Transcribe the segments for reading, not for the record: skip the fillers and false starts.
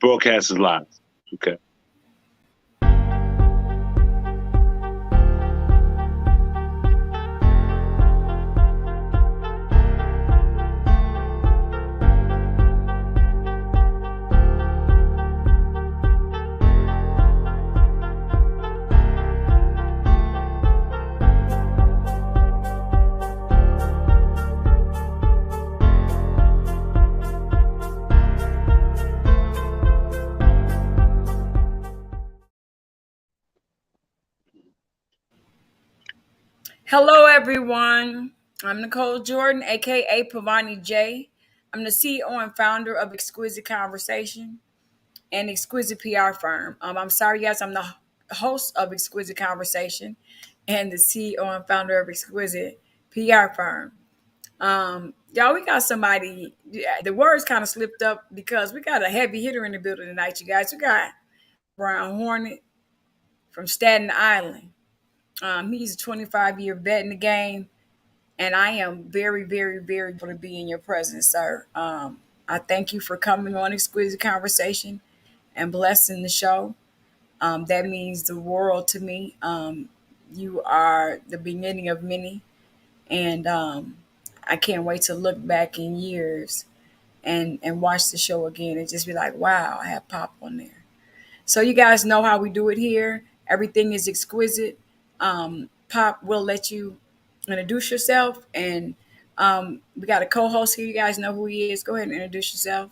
Broadcast is live. Okay. Hello, everyone. I'm Nicole Jordan, aka Pavani J. I'm the CEO and founder of Exquisite Conversation and Exquisite PR firm. I'm sorry, guys, I'm the host of Exquisite Conversation and the CEO and founder of Exquisite PR firm. Y'all, we got somebody. The words kind of slipped up because we got a heavy hitter in the building tonight, you guys. We got Brown Hornet from Staten Island. He's a 25-year vet in the game, and I am very, very, very going to be in your presence, sir. I thank you for coming on Exquisite Conversation and blessing the show. That means the world to me. You are the beginning of many, and I can't wait to look back in years and watch the show again and just be like, wow, I have Pop on there. So you guys know how we do it here. Everything is exquisite. Pop will let you introduce yourself, and we got a co-host here. You guys know who he is. Go ahead and introduce yourself.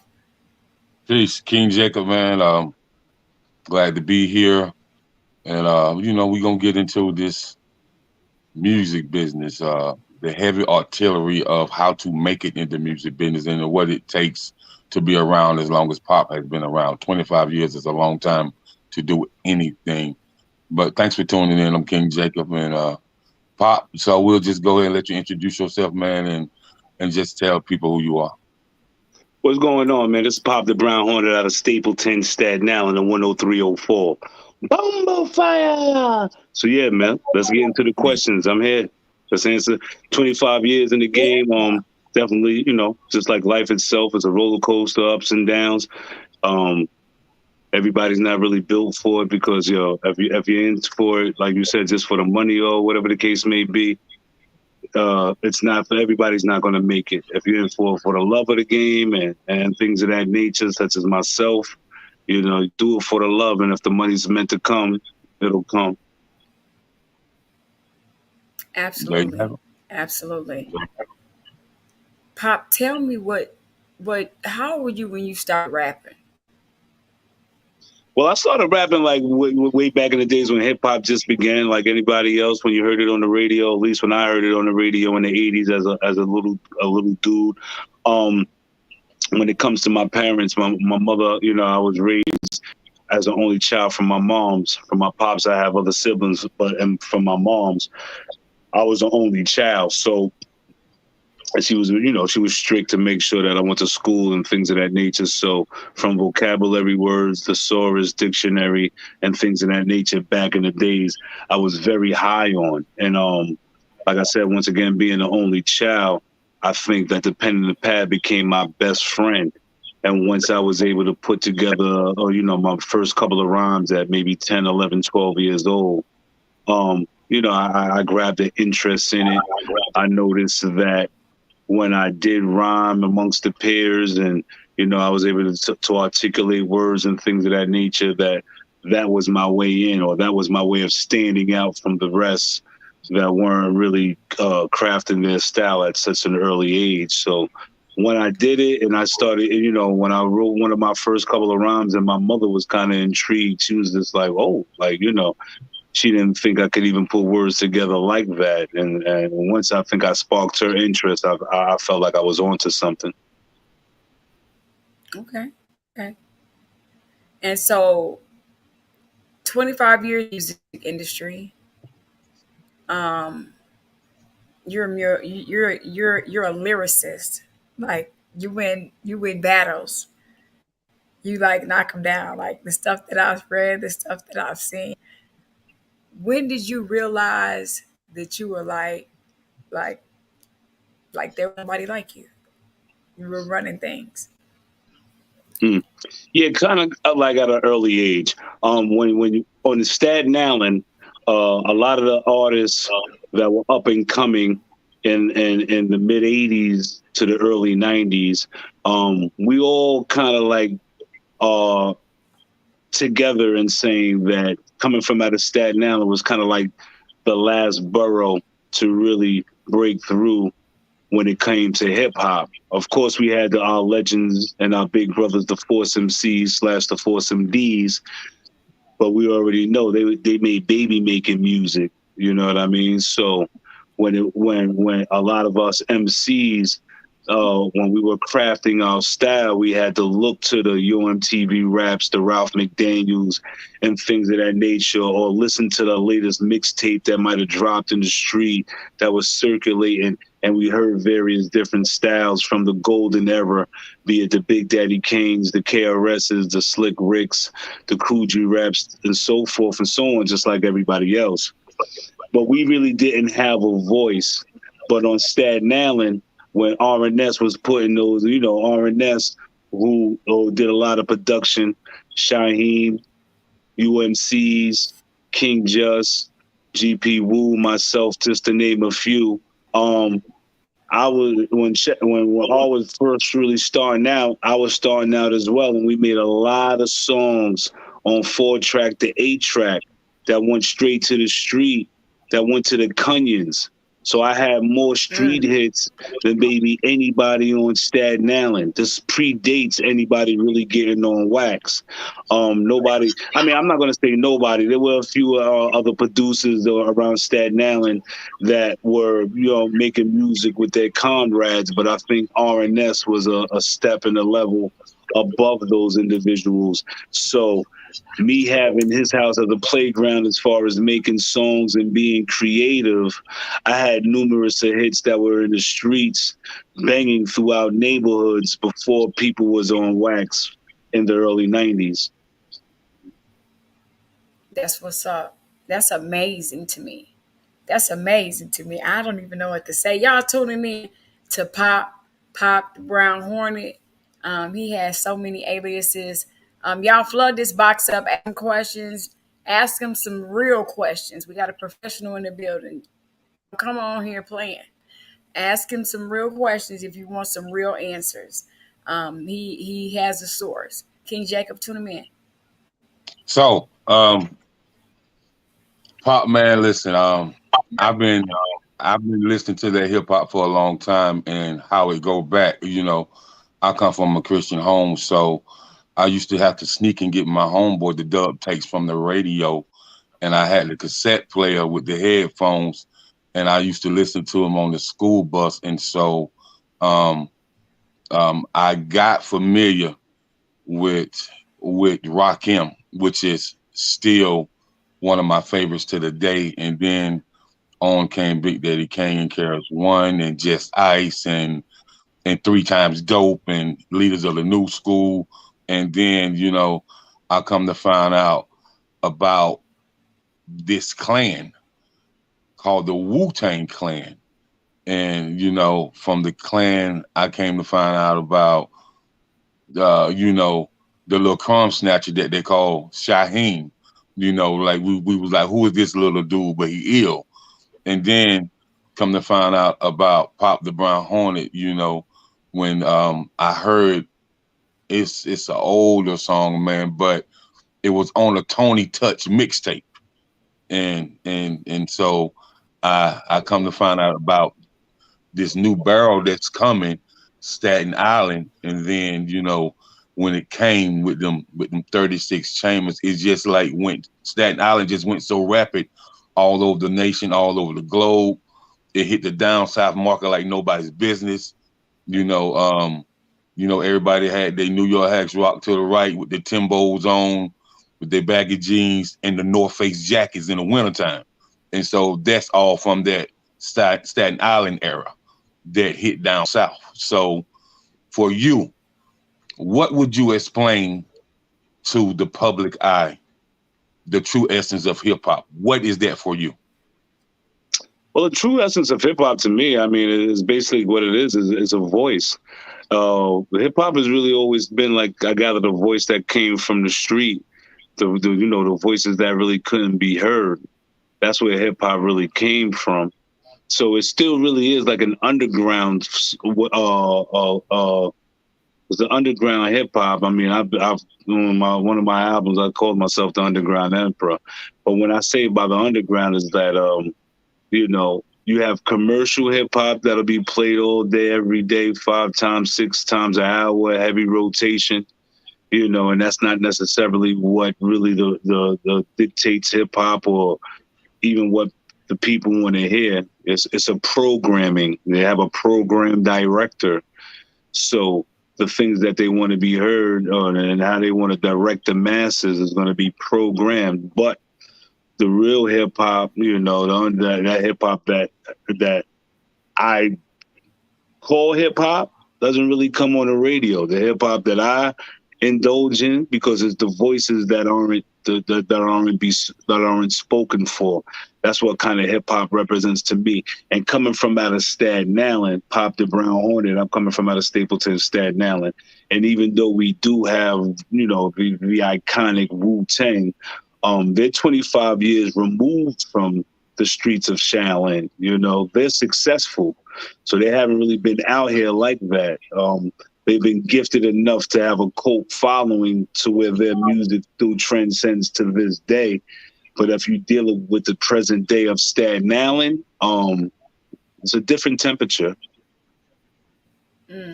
Peace, King Jacob, man. Glad to be here, and we're gonna get into this music business, the heavy artillery of how to make it in the music business and what it takes to be around as long as Pop has been around. 25 years is a long time to do anything. But thanks for tuning in. I'm King Jacob and Pop. So we'll just go ahead and let you introduce yourself, man, and just tell people who you are. What's going on, man? This is Pop Da Brown Hornet out of Stapleton, Staten Island, in 10304. Bumbo fire! So yeah, man, let's get into the questions. I'm here. Let's answer. 25 years in the game. Definitely, just like life itself is a roller coaster, ups and downs. Everybody's not really built for it because, if you're in for it, like you said, just for the money or whatever the case may be, it's not for everybody's not going to make it. If you're in for the love of the game and things of that nature, such as myself, do it for the love. And if the money's meant to come, it'll come. Absolutely. Absolutely. Pop, tell me how were you when you started rapping? Well, I started rapping like way back in the days when hip hop just began, like anybody else. When you heard it on the radio, at least when I heard it on the radio in the '80s as a little dude. When it comes to my parents, my mother, I was raised as an only child from my mom's. From my pops, I have other siblings, and from my mom's, I was the only child. So she was, she was strict to make sure that I went to school and things of that nature. So from vocabulary words, thesaurus, dictionary, and things of that nature back in the days, I was very high on. And like I said, once again, being the only child, I think that the pen and the pad became my best friend. And once I was able to put together, my first couple of rhymes at maybe 10, 11, 12 years old, I grabbed an interest in it. I noticed that when I did rhyme amongst the peers and, I was able to articulate words and things of that nature, that was my way in, or that was my way of standing out from the rest that weren't really crafting their style at such an early age. So when I did it and I started, when I wrote one of my first couple of rhymes and my mother was kind of intrigued, she was just like, oh, she didn't think I could even put words together like that. And once I think I sparked her interest, I felt like I was onto something. Okay. And so 25 years in the music industry, you're a lyricist. Like you win battles. You like knock them down. Like the stuff that I've read, the stuff that I've seen. When did you realize that you were like there was nobody like you? You were running things. Hmm. Yeah, kind of like at an early age. When you, on the Staten Island, a lot of the artists that were up and coming in the mid '80s to the early '90s, we all kind of like uh together in saying that coming from out of Staten Island was kind of like the last borough to really break through when it came to hip hop. Of course, we had our legends and our big brothers, the Force MCs / the Force MDs, but we already know they made baby making music. You know what I mean? So when a lot of us MCs, when we were crafting our style, we had to look to the UMTV raps, the Ralph McDaniels, and things of that nature, or listen to the latest mixtape that might have dropped in the street that was circulating. And we heard various different styles from the golden era, be it the Big Daddy Kanes, the KRSs, the Slick Ricks, the Coogee raps, and so forth and so on, just like everybody else. But we really didn't have a voice. But on Staten Island, when R&S was putting those, you know, R&S, who did a lot of production, Shaheem, UMCs, King Just, GP Wu, myself, just to name a few. I was when I was first really starting out, I was starting out as well, and we made a lot of songs on 4-track to 8-track that went straight to the street, that went to the Canyons. So I had more street hits than maybe anybody on Staten Island. This predates anybody really getting on wax. Nobody, I mean, I'm not going to say nobody. There were a few other producers around Staten Island that were, you know, making music with their comrades, but I think R&S was a step in a level above those individuals. So me having his house as a playground as far as making songs and being creative, I had numerous hits that were in the streets banging throughout neighborhoods before people was on wax in the early 90s. That's what's up. That's amazing to me. That's amazing to me. I don't even know what to say. Y'all tuning in to Pop Da Brown Hornet. He has so many aliases. Y'all flood this box up, ask him questions, ask him some real questions. We got a professional in the building. Come on here playing. Ask him some real questions if you want some real answers. He has a source. King Jacob, tune him in. So, Pop man, listen, I've been listening to that hip hop for a long time and how it go back. You know, I come from a Christian home, so I used to have to sneak and get my homeboy the dub takes from the radio, and I had the cassette player with the headphones, and I used to listen to him on the school bus, and so I got familiar with Rakim, which is still one of my favorites to the day. And then on came Big Daddy Kane and Karis One and Just Ice and 3 Times Dope and Leaders of the New School. And then, you know, I come to find out about this clan called the Wu-Tang Clan. And, you know, from the clan, I came to find out about, you know, the little crumb snatcher that they call Shaheem. You know, like we was like, who is this little dude? But he ill. And then come to find out about Pop Da Brown Hornet, you know, when I heard it's an older song, man, but it was on a Tony Touch mixtape. And so I come to find out about this new barrel that's coming, Staten Island, and then, you know, when it came with them 36 chambers, it just like Staten Island just went so rapid all over the nation, all over the globe. It hit the down south market like nobody's business. You know, everybody had their New York Hacks rock to the right with the Timbos on, with their baggy jeans and the North Face jackets in the wintertime. And so that's all from that Staten Island era that hit down south. So for you, what would you explain to the public eye, the true essence of hip hop? What is that for you? Well, the true essence of hip hop to me, I mean, is basically what it is a voice. Hip hop has really always been like, I gather, the voice that came from the street, the voices that really couldn't be heard. That's where hip hop really came from. So it still really is like an underground, it's an underground hip hop. I mean, I've one of my albums, I called myself the Underground Emperor. But when I say by the underground, is that you have commercial hip hop that'll be played all day, every day, 5 times, 6 times an hour, heavy rotation. And that's not necessarily what really the dictates hip hop, or even what the people want to hear. It's a programming. They have a program director. So the things that they want to be heard on and how they want to direct the masses is going to be programmed. But the real hip hop, that hip hop that I call hip hop doesn't really come on the radio. The hip hop that I indulge in, because it's the voices that aren't spoken for. That's what kind of hip hop represents to me. And coming from out of Staten Island, Pop Da Brown Hornet, I'm coming from out of Stapleton, Staten Island. And even though we do have, the iconic Wu-Tang, they're 25 years removed from the streets of Shaolin. They're successful. So they haven't really been out here like that. They've been gifted enough to have a cult following to where their music still transcends to this day. But if you deal with the present day of Staten Island, it's a different temperature.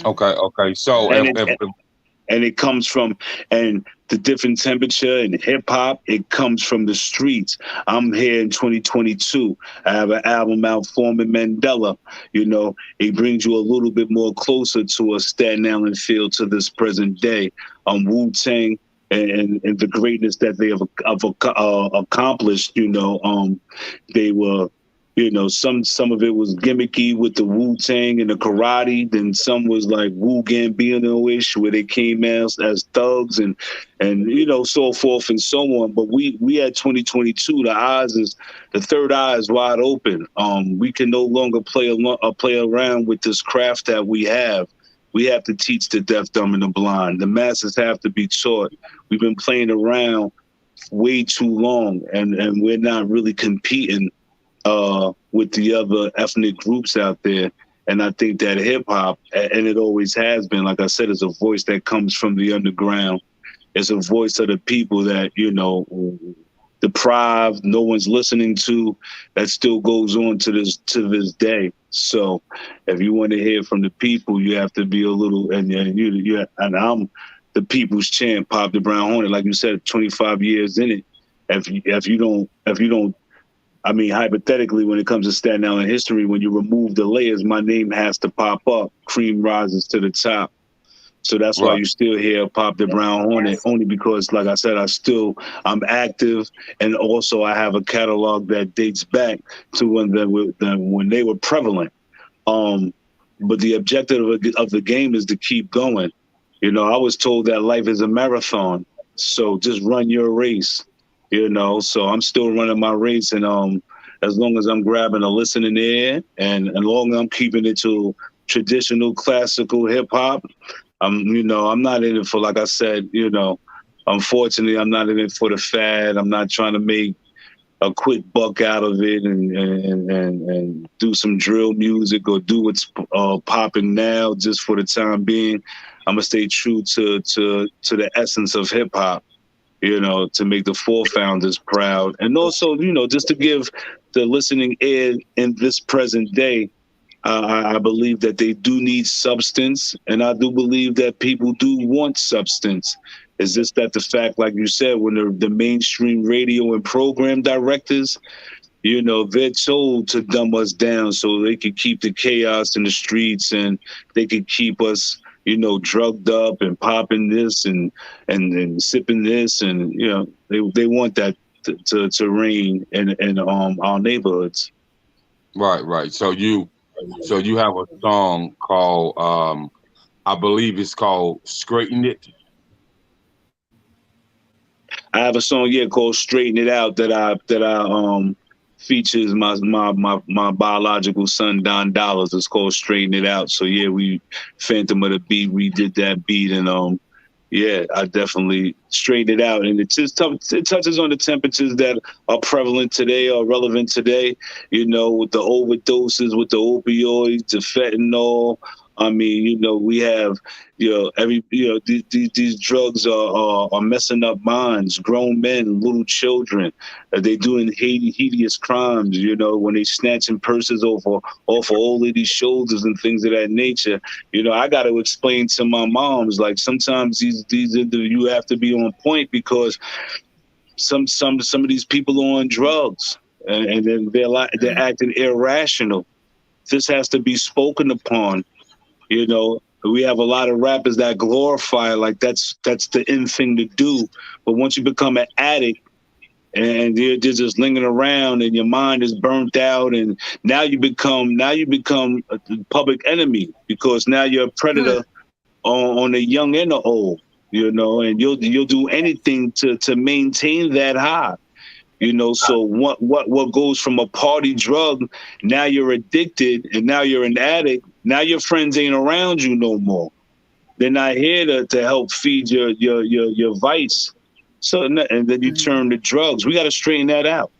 Okay. So and it comes from, and the different temperature in hip hop, it comes from the streets. I'm here in 2022. I have an album out, Foreman Mandela. It brings you a little bit more closer to a Staten Island feel to this present day. Wu-Tang and the greatness that they have accomplished. They were. Some of it was gimmicky with the Wu-Tang and the karate. Then some was like Wu Gambino-ish, where they came as thugs and so forth and so on. But we at 2022, the third eye is wide open. We can no longer play around with this craft that we have. We have to teach the deaf, dumb, and the blind. The masses have to be taught. We've been playing around way too long, and we're not really competing with the other ethnic groups out there. And I think that hip hop, and it always has been, like I said, is a voice that comes from the underground. It's a voice of the people that, deprived, no one's listening to, that still goes on to this day. So if you want to hear from the people, you have to be a little, and I'm the people's champ, Pop Da Brown Hornet, like you said, 25 years in it. If you don't, I mean, hypothetically, when it comes to Staten Island history, when you remove the layers, my name has to pop up. Cream rises to the top. So that's why you still hear Pop Da Brown Hornet, only because, like I said, I'm active, and also I have a catalog that dates back to when they were prevalent. But the objective of the game is to keep going. I was told that life is a marathon, so just run your race. So I'm still running my race, and as long as I'm grabbing a listening ear, and as long as I'm keeping it to traditional classical hip hop, I'm not in it for, like I said, unfortunately, I'm not in it for the fad. I'm not trying to make a quick buck out of it and do some drill music or do what's popping now just for the time being. I'm gonna stay true to the essence of hip hop. To make the four founders proud. And also, just to give the listening ear in this present day, I believe that they do need substance, and I do believe that people do want substance. It's just that the fact, like you said, when the mainstream radio and program directors, they're told to dumb us down so they can keep the chaos in the streets, and they can keep us drugged up and popping this and sipping this, and they want that to reign in our neighborhoods. Right. So you have a song called I believe it's called "Straighten It." I have a song called "Straighten It Out" that I features my biological son Don Dollars. It's called Straighten It Out. So yeah, we Phantom of the Beat, we did that beat, and yeah, I definitely straightened it out, and it's just tough. It touches on the temperatures that are prevalent today, or relevant today. You know, with the overdoses, with the opioids, the fentanyl. I mean, you know, we have, these drugs are messing up minds, grown men, little children. They doing hideous crimes, you know, when they snatching purses off of old ladies' shoulders and things of that nature. You know, I got to explain to my moms, like, sometimes you have to be on point, because some of these people are on drugs, and then they're acting irrational. This has to be spoken upon. You know, we have a lot of rappers that glorify it, like that's the in thing to do. But once you become an addict and you're just lingering around and your mind is burnt out, and now you become a public enemy, because now you're a predator on the young and the old. You know, and you'll do anything to maintain that high. You know, so what goes from a party drug, now you're addicted, and now you're an addict. Now your friends ain't around you no more. They're not here to help feed your vice. So, and then you turn to drugs. We got to straighten that out.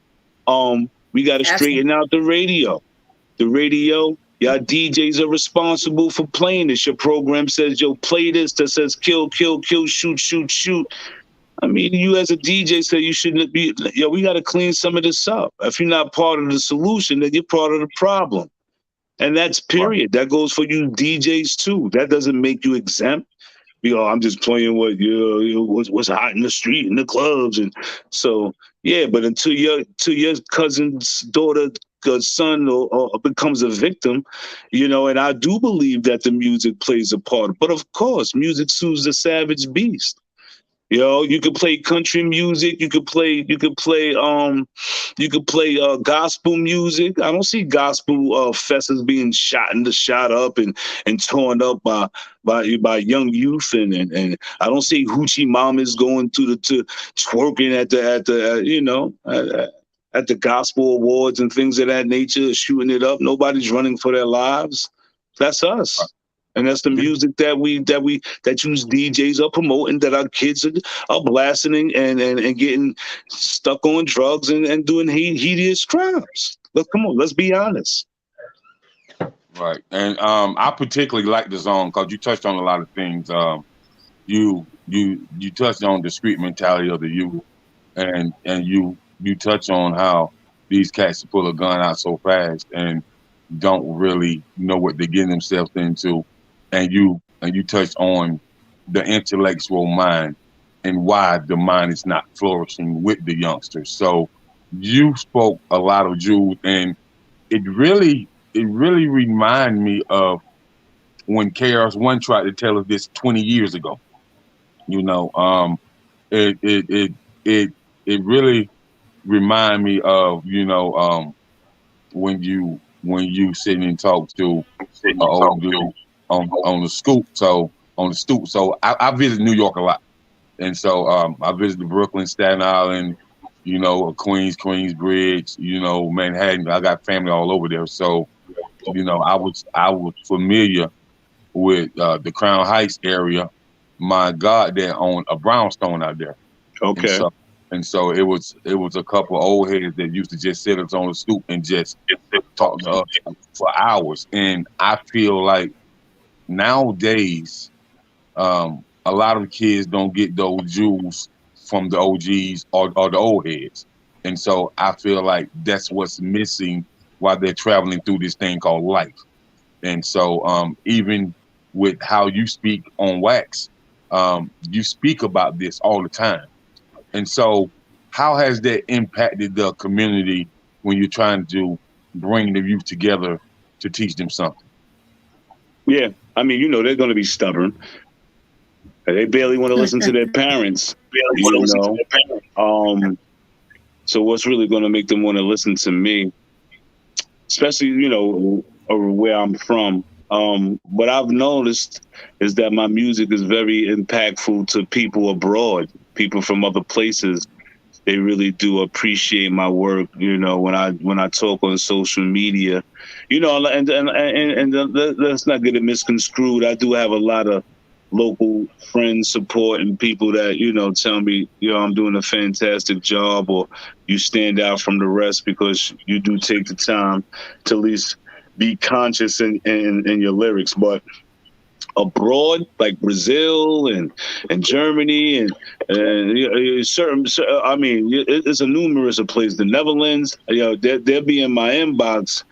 We got to straighten out the radio. The radio, y'all DJs are responsible for playing this. Your program says, yo, play this, that says kill, kill, kill, shoot, shoot, shoot. I mean, you as a DJ say you shouldn't be, we got to clean some of this up. If you're not part of the solution, then you're part of the problem. And that's period. That goes for you DJs too. That doesn't make you exempt. I'm just playing what's hot in the street, in the clubs. And so, yeah, but until your cousin's daughter, son or becomes a victim, you know, and I do believe that the music plays a part. But of course, music soothes the savage beast. You know, you could play country music. You could play gospel music. I don't see gospel festivals being shot up and torn up by young youth, and I don't see hoochie mamas going to twerking at the gospel awards and things of that nature, shooting it up. Nobody's running for their lives. That's us. And that's the music that use DJs are promoting, that our kids are blasting and getting stuck on drugs and doing hideous crimes. Come on, let's be honest. Right. And I particularly like the song because you touched on a lot of things. You touched on the street mentality of the youth, and you touch on how these cats pull a gun out so fast and don't really know what they're getting themselves into. And you touched on the intellectual mind and why the mind is not flourishing with the youngsters. So you spoke a lot of Jews, and it really reminded me of when KRS-One tried to tell us this 20 years ago. You know, it really reminded me of, you know, when you sit and talk to an old dude on the stoop. So I visit New York a lot, and so I visited Brooklyn, Staten Island, you know, Queensbridge, you know, Manhattan. I got family all over there, so you know, I was familiar with the Crown Heights area. My God, they owned a brownstone out there. Okay. And so it was a couple of old heads that used to just sit us on the stoop and just talk to us for hours. And I feel like nowadays, a lot of kids don't get those jewels from the OGs or the old heads. And so I feel like that's what's missing while they're traveling through this thing called life. And so even with how you speak on Wax, you speak about this all the time. And so how has that impacted the community when you're trying to bring the youth together to teach them something? Yeah, I mean, you know, they're going to be stubborn. They barely want to listen to their parents. You know? So what's really going to make them want to listen to me? Especially, you know, where I'm from. What I've noticed is that my music is very impactful to people abroad, people from other places. they really do appreciate my work. You know, when I talk on social media, you know, let's not get it misconstrued. I do have a lot of local friends, support, and people that, you know, tell me, you know, I'm doing a fantastic job, or you stand out from the rest because you do take the time to at least be conscious in your lyrics. But abroad, like Brazil and Germany and certain, I mean, it's a numerous of places. The Netherlands, you know, they'll be in my inbox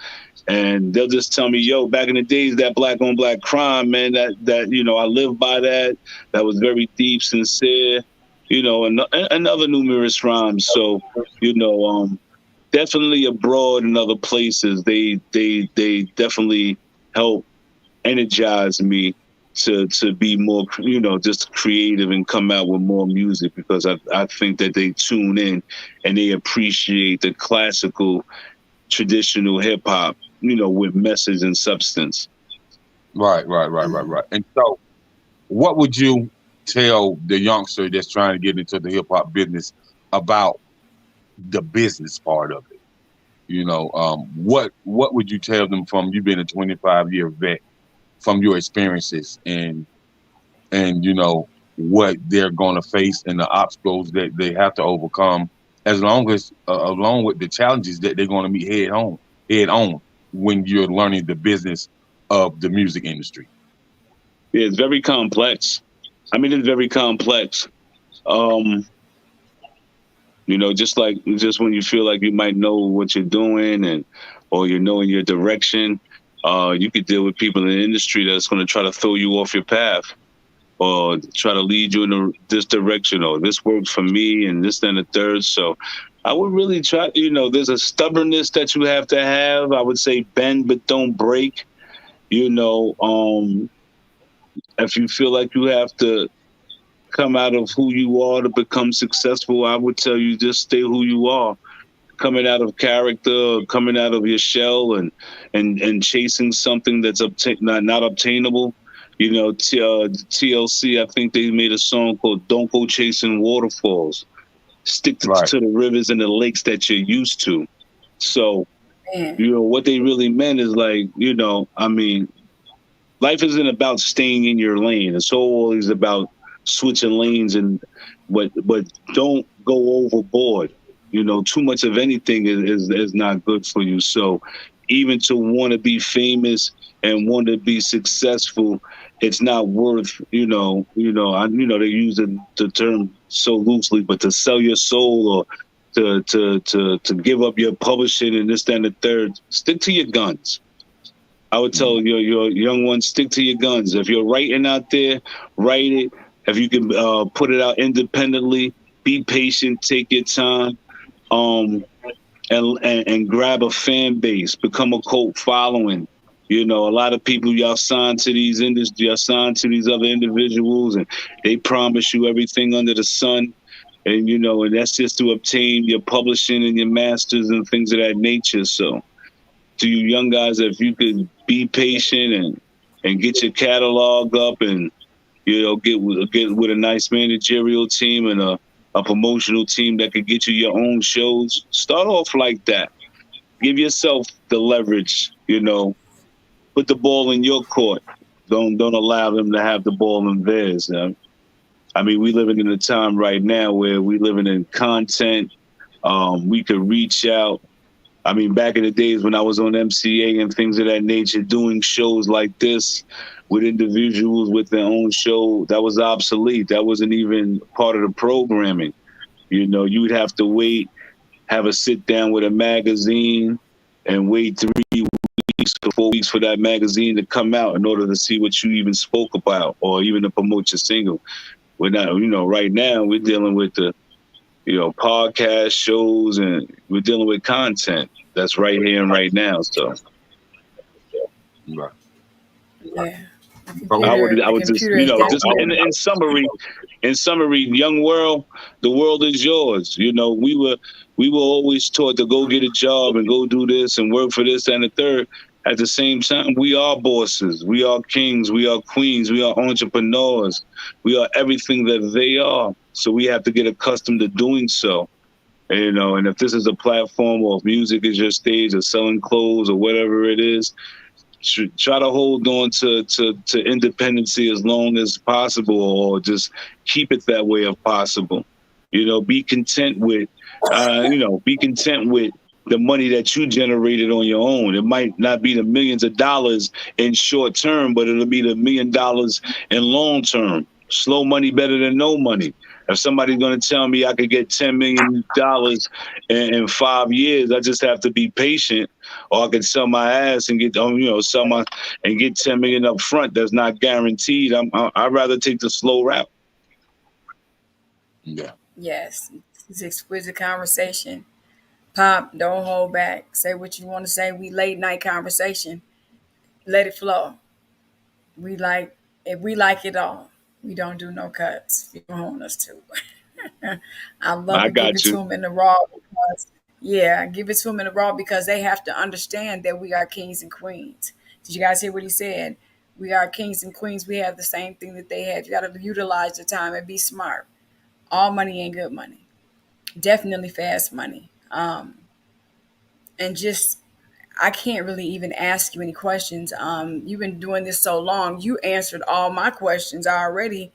and they'll just tell me, yo, back in the days, that black on black crime, man, that you know, I live by that. That was very deep, sincere, you know, and other numerous rhymes. So, you know, definitely abroad and other places, they definitely help energize me to be more, you know, just creative and come out with more music, because I think that they tune in and they appreciate the classical, traditional hip hop, you know, with message and substance. Right. And so, what would you tell the youngster that's trying to get into the hip hop business about the business part of it? You know, what would you tell them from you being a 25-year vet, from your experiences and you know what they're going to face and the obstacles that they have to overcome, as long as along with the challenges that they're going to meet head on when you're learning the business of the music industry? Yeah, it's very complex. I mean, it's very complex. You know, just when you feel like you might know what you're doing or you're knowing your direction, you could deal with people in the industry that's going to try to throw you off your path or try to lead you in this direction, or this works for me and this, then, the third. So I would really try, you know, there's a stubbornness that you have to have. I would say bend, but don't break. You know, if you feel like you have to come out of who you are to become successful, I would tell you just stay who you are. Coming out of character, coming out of your shell, and chasing something that's not obtainable. You know, TLC, I think they made a song called "Don't Go Chasing Waterfalls." Stick to the rivers and the lakes that you're used to. So, you know, what they really meant is, like, you know, I mean, life isn't about staying in your lane. It's always about switching lanes, but don't go overboard. You know, too much of anything is not good for you. So even to want to be famous and want to be successful, it's not worth, they use the term so loosely, but to sell your soul or to give up your publishing and this, that, and the third, stick to your guns. I would tell your young ones, stick to your guns. If you're writing out there, write it. If you can put it out independently, be patient, take your time, and grab a fan base, become a cult following. You know, a lot of people, y'all signed to these y'all signed to these other individuals, and they promise you everything under the sun. And, you know, and that's just to obtain your publishing and your masters and things of that nature. So to you young guys, if you could be patient and get your catalog up and, you know, get with a nice managerial team and a promotional team that could get you your own shows, start off like that. Give yourself the leverage, you know, put the ball in your court. Don't allow them to have the ball in theirs. I mean, we living in a time right now where we living in content. We could reach out. I mean, back in the days when I was on MCA and things of that nature, doing shows like this with individuals with their own show, that was obsolete. That wasn't even part of the programming. You know, you would have to wait, have a sit down with a magazine and wait 3 weeks to 4 weeks for that magazine to come out in order to see what you even spoke about or even to promote your single. We're not, you know, right now we're dealing with the, you know, podcast shows, and we're dealing with content that's right here and right now. So, right. Yeah. I would just, you know, just in summary, young world, the world is yours. You know, we were always taught to go get a job and go do this and work for this and the third. At the same time, we are bosses, we are kings, we are queens, we are entrepreneurs, we are everything that they are. So we have to get accustomed to doing so. You know, and if this is a platform or if music is your stage or selling clothes or whatever it is, try to hold on to independency as long as possible, or just keep it that way if possible. You know, be content with, be content with the money that you generated on your own. It might not be the millions of dollars in short term, but it'll be the $1 million in long term. Slow money better than no money. If somebody's going to tell me I could get $10 million in 5 years, I just have to be patient, or I could sell my ass and get, and get 10 million up front. That's not guaranteed. I'd rather take the slow route. Yeah. Yes, it's exquisite conversation. Pop, don't hold back. Say what you want to say. We late night conversation. Let it flow. If we like it all. We don't do no cuts. You don't want us to. I love I to give got it to you. them in the raw because, yeah, give it to them in the raw because they have to understand that we are kings and queens. Did you guys hear what he said? We are kings and queens. We have the same thing that they have. You got to utilize your time and be smart. All money ain't good money. Definitely fast money. And just I can't really even ask you any questions. You've been doing this so long. You answered all my questions already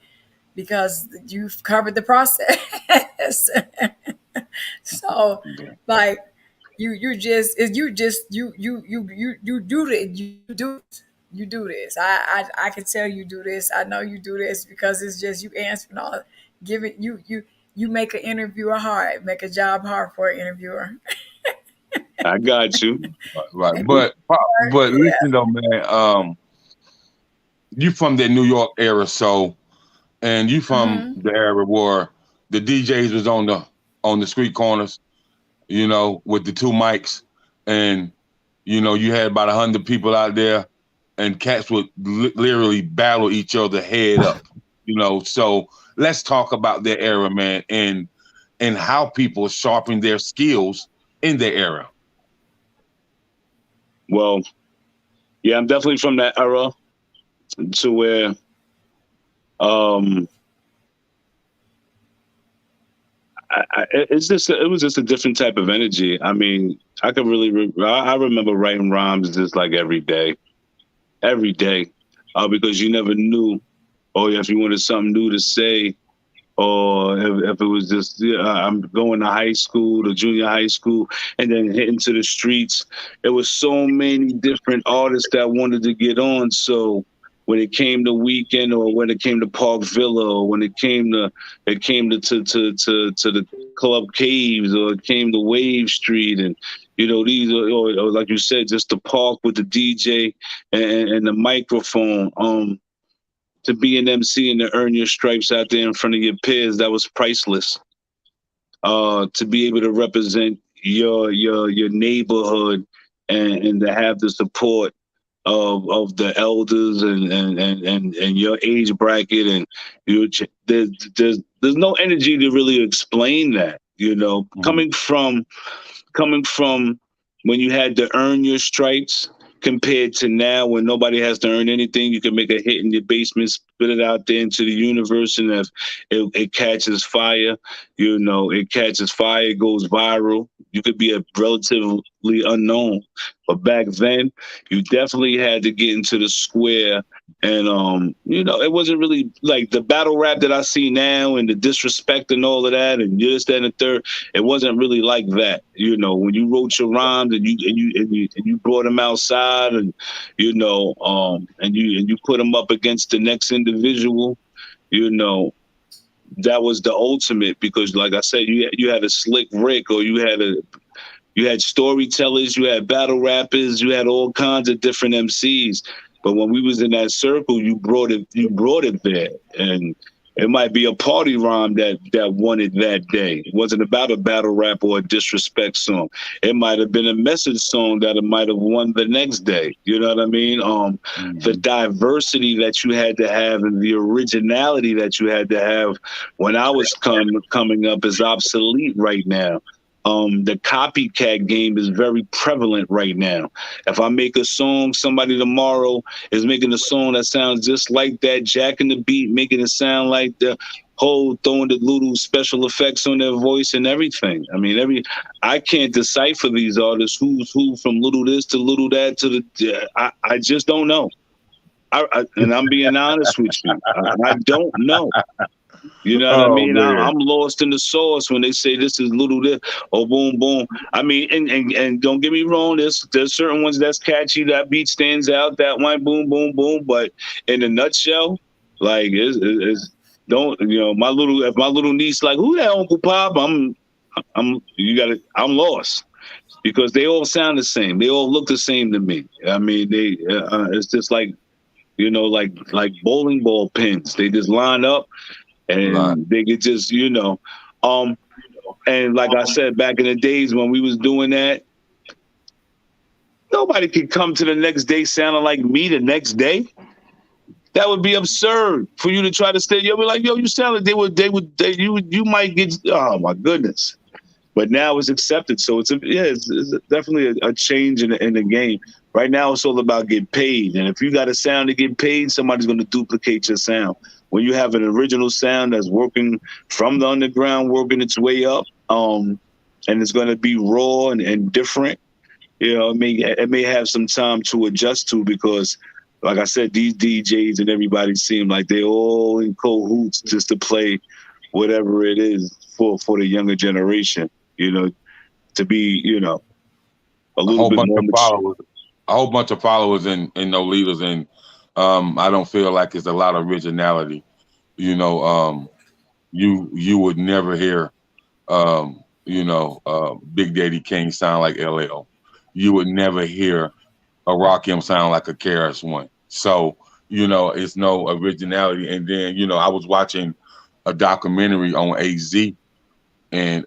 because you've covered the process. So, Yeah. like, you just you do it. You do this. I can tell you do this. I know you do this because it's just you answering all. Give it you make an interviewer hard. Make a job hard for an interviewer. I got you. Right. Make it But hard. listen though, man, you from that New York era, so and you from Yeah. the era where the DJs was on the street corners, with the two mics, and you had about 100 people out there, and cats would literally battle each other head up. So let's talk about their era, man, and how people sharpen their skills in their era. Well, yeah, I'm definitely from that era to where um it was just a different type of energy. I mean, I could really I remember writing rhymes just like every day, because you never knew, or if you wanted something new to say, or if it was just, I'm going to high school, to junior high school, and then hitting to the streets. There was so many different artists that wanted to get on. So when it came to Weekend, or when it came to Park Villa, or when it came to the Club Caves, or it came to Wave Street, and these or like you said, just the park with the DJ and the microphone. To be an MC and to earn your stripes out there in front of your peers, that was priceless. To be able to represent your neighborhood, and to have the support of the elders and your age bracket, and there's no energy to really explain that. Mhm. Coming from when you had to earn your stripes, compared to now when nobody has to earn anything. You can make a hit in your basement, spit it out there into the universe, and if it catches fire, it catches fire, it goes viral. You could be a relatively unknown. But back then, you definitely had to get into the square. And it wasn't really like the battle rap that I see now, and the disrespect and all of that, and this, that, and the third. It wasn't really like that. When you wrote your rhymes, and you brought them outside, and and you put them up against the next individual, that was the ultimate, because like I said, you had a Slick Rick, or you had storytellers, you had battle rappers, you had all kinds of different MCs. But when we was in that circle, you brought it there. And it might be a party rhyme that won it that day. It wasn't about a battle rap or a disrespect song. It might have been a message song that it might have won the next day. You know what I mean? The diversity that you had to have, and the originality that you had to have when I was coming up, is obsolete right now. The copycat game is very prevalent right now. If I make a song, somebody tomorrow is making a song that sounds just like that, jacking the beat, making it sound like whole throwing the little special effects on their voice and everything. I mean, I can't decipher these artists who's who from little this to little that to the. I just don't know. And I'm being honest with you. I don't know. You know what I Oh mean? man. I'm lost in the sauce when they say this is little this or boom boom. I mean, and don't get me wrong, there's certain ones that's catchy, that beat stands out, that one boom boom boom. But in a nutshell, like it's don't if my little niece like who that Uncle Pop, I'm lost because they all sound the same, they all look the same to me. I mean, it's just like like bowling ball pins, they just line up and they could just and like I said, back in the days when we was doing that, nobody could come to the next day sounding like me the next day. That would be absurd for you to try to stay. You'll be like, yo, you sound like you might get, oh my goodness. But now it's accepted. So it's definitely a change in the game. Right now, it's all about getting paid. And if you got a sound to get paid, somebody's going to duplicate your sound. When you have an original sound that's working from the underground, working its way up, and it's going to be raw and different, it may have some time to adjust to because, like I said, these DJs and everybody seem like they're all in cahoots just to play whatever it is for the younger generation, to be, a little bit more mature. A whole bunch of followers and no leaders, and I don't feel like it's a lot of originality. You would never hear Big Daddy Kane sound like LL. You would never hear a Rakim sound like a KRS One. So it's no originality. And then I was watching a documentary on AZ, and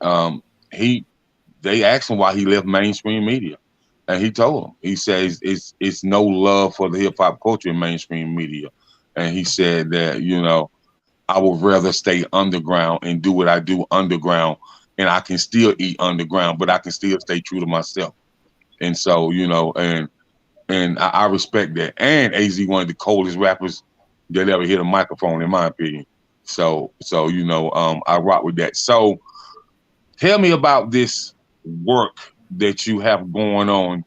they asked him why he left mainstream media. And he told them, he says it's no love for the hip hop culture in mainstream media. And he said that, I would rather stay underground and do what I do underground, and I can still eat underground, but I can still stay true to myself. And so, and I respect that. And AZ, one of the coldest rappers that ever hit a microphone, in my opinion. So I rock with that. So tell me about this work that you have going on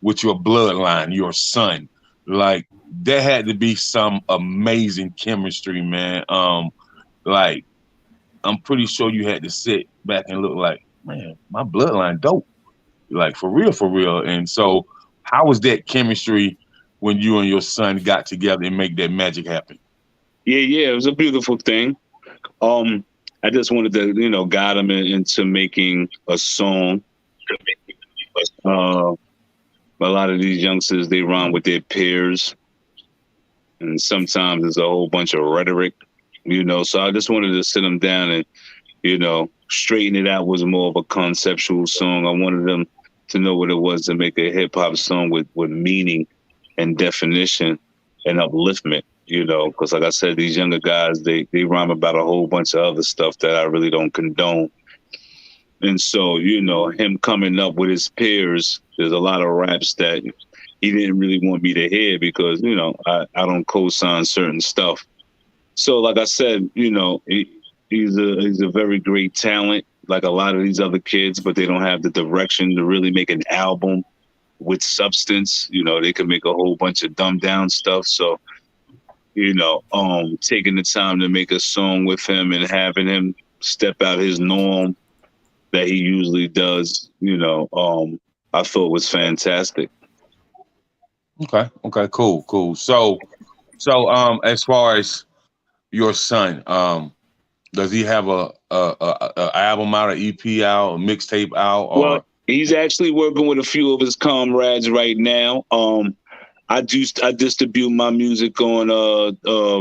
with your bloodline, your son. Like, there had to be some amazing chemistry, man. Like, I'm pretty sure you had to sit back and look like, man, my bloodline dope. Like, for real. And so how was that chemistry when you and your son got together and make that magic happen? Yeah, it was a beautiful thing. I just wanted to, guide him into making a song. A lot of these youngsters, they rhyme with their peers, and sometimes there's a whole bunch of rhetoric, so I just wanted to sit them down and, straighten it out. Was more of a conceptual song. I wanted them to know what it was to make a hip hop song with meaning and definition and upliftment, because like I said, these younger guys, they rhyme about a whole bunch of other stuff that I really don't condone. And so, him coming up with his peers, there's a lot of raps that he didn't really want me to hear because, I don't co-sign certain stuff. So, like I said, he's a very great talent, like a lot of these other kids, but they don't have the direction to really make an album with substance. They can make a whole bunch of dumbed down stuff. So, taking the time to make a song with him and having him step out his norm that he usually does, I thought was fantastic. Okay, cool. So, as far as your son, does he have a album out, an EP out, a mixtape out? Or? Well, he's actually working with a few of his comrades right now. I distribute my music on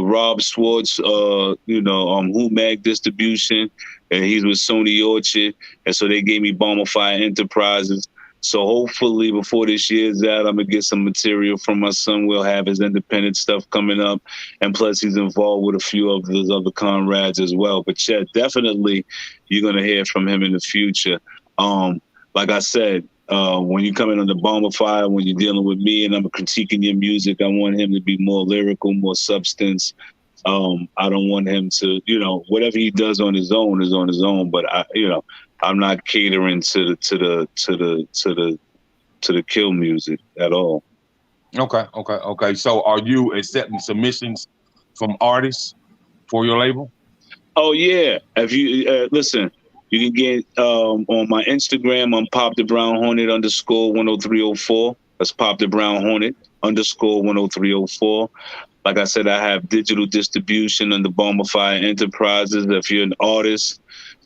Rob Swartz, Homage distribution, and he's with Sony Orchard, and so they gave me Bonafide Enterprises. So hopefully before this year's out, I'm gonna get some material from my son. We'll have his independent stuff coming up, and plus he's involved with a few of his other comrades as well. But yeah, definitely you're gonna hear from him in the future. Like I said, when you come in on the Bonafide, when you're dealing with me and I'm critiquing your music, I want him to be more lyrical, more substance, I don't want him to, whatever he does on his own is on his own. But I'm not catering to the kill music at all. Okay. So, are you accepting submissions from artists for your label? Oh yeah. If you listen, you can get on my Instagram. I'm Pop Da Brown Hornet _10304. That's Pop Da Brown Hornet _10304. Like I said, I have digital distribution under Bonafide Enterprises. If you're an artist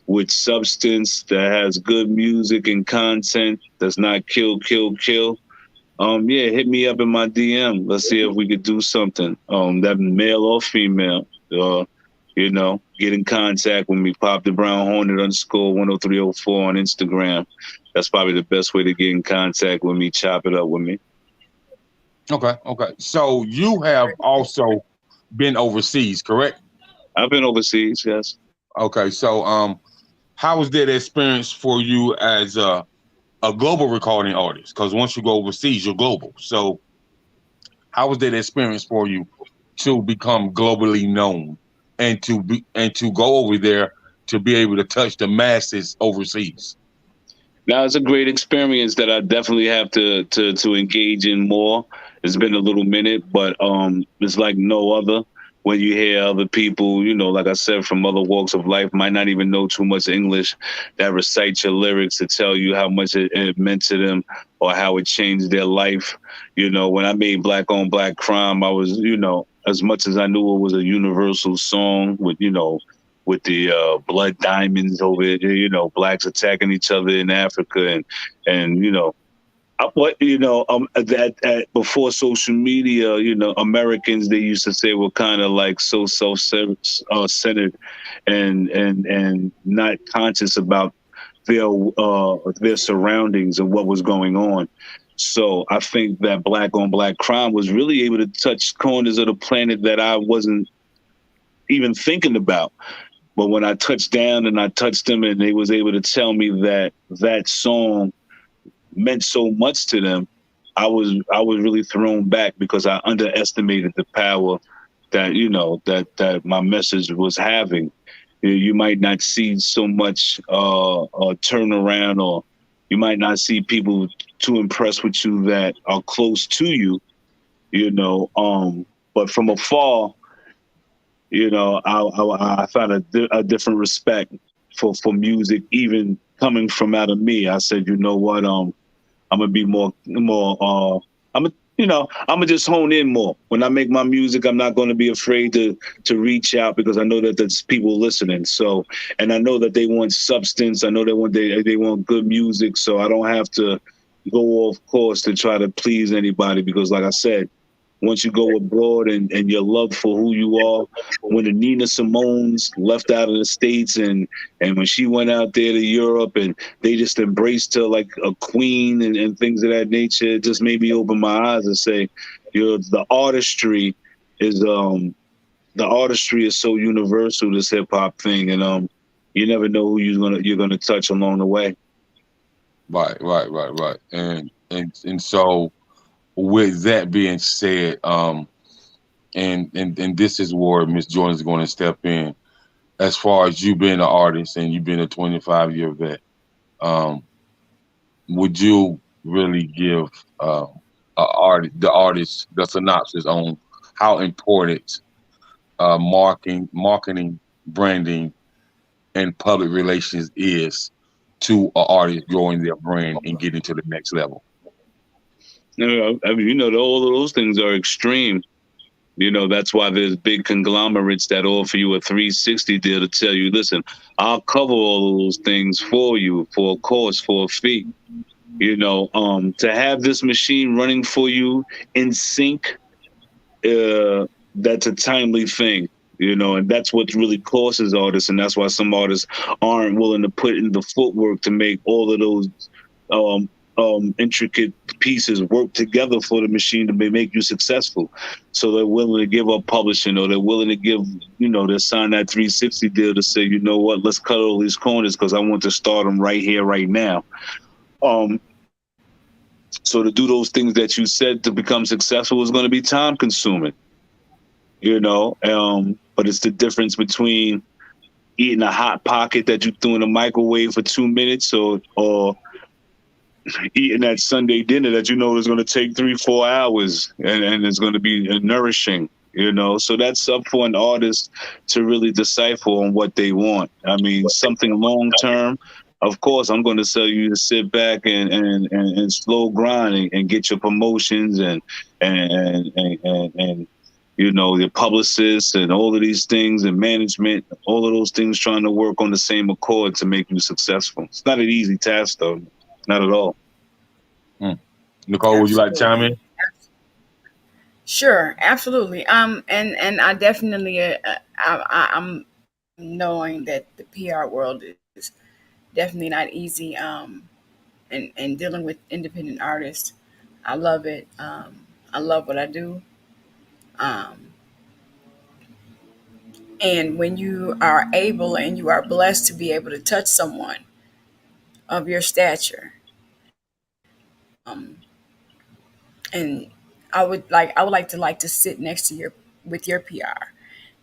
with substance that has good music and content that's not kill, hit me up in my DM. Let's see if we could do something. That male or female, get in contact with me. Pop Da Brown Hornet _10304 on Instagram. That's probably the best way to get in contact with me. Chop it up with me. Okay. So you have also been overseas, correct? I've been overseas, yes. Okay. So how was that experience for you as a global recording artist? Because once you go overseas, you're global. So how was that experience for you to become globally known and to go over there to be able to touch the masses overseas? Now, it's a great experience that I definitely have to engage in more. It's been a little minute, but it's like no other. When you hear other people, like I said, from other walks of life, might not even know too much English, that recite your lyrics to tell you how much it meant to them or how it changed their life. When I made Black on Black Crime, I was, as much as I knew it was a universal song with the blood diamonds over there, blacks attacking each other in Africa, and that before social media, Americans, they used to say, were kind of like so self-centered and not conscious about their surroundings and what was going on. So I think that Black on Black Crime was really able to touch corners of the planet that I wasn't even thinking about. But when I touched down and I touched them, and they was able to tell me that song meant so much to them, I was really thrown back, because I underestimated the power that that my message was having. You might not see so much turnaround, or you might not see people too impressed with you that are close to you, but from afar, I found a different respect for music, even coming from out of me. I said, you know what, I'm gonna be more. I'm gonna just hone in more. When I make my music, I'm not gonna be afraid to reach out, because I know that there's people listening. So, and I know that they want substance. I know they want good music. So I don't have to go off course to try to please anybody, because, like I said, once you go abroad and your love for who you are, when the Nina Simone's left out of the States and when she went out there to Europe and they just embraced her like a queen and things of that nature, it just made me open my eyes and say, the artistry is so universal, this hip hop thing, and you never know who you're gonna touch along the way. Right. And so, with that being said, and this is where Miss Jordan is going to step in. As far as you being an artist and you being a 25-year vet, would you really give the artist the synopsis on how important marketing, branding, and public relations is to an artist growing their brand and getting to the next level? I mean, all of those things are extreme. That's why there's big conglomerates that offer you a 360 deal to tell you, listen, I'll cover all of those things for you for a cost, for a fee. To have this machine running for you in sync, that's a timely thing. And that's what really costs artists, and that's why some artists aren't willing to put in the footwork to make all of those intricate pieces work together for the machine to make you successful. So they're willing to give up publishing, or they're willing to give, they sign that 360 deal to say, you know what, let's cut all these corners because I want to start them right here, right now. So to do those things that you said to become successful is going to be time consuming. But it's the difference between eating a hot pocket that you threw in the microwave for 2 minutes, or eating that Sunday dinner that you know is going to take 3-4 hours, and it's going to be nourishing. So that's up for an artist to really decipher on what they want. I mean, something long term. Of course, I'm going to tell you to sit back and slow grind and get your promotions and your publicists and all of these things and management, all of those things trying to work on the same accord to make you successful. It's not an easy task, though. Not at all. Nicole, would you like to chime in? Sure, absolutely. And I definitely, I'm knowing that the PR world is definitely not easy. And dealing with independent artists, I love it. I love what I do. Um, and when you are able and you are blessed to be able to touch someone of your stature, um, and I would like to sit next to your with your PR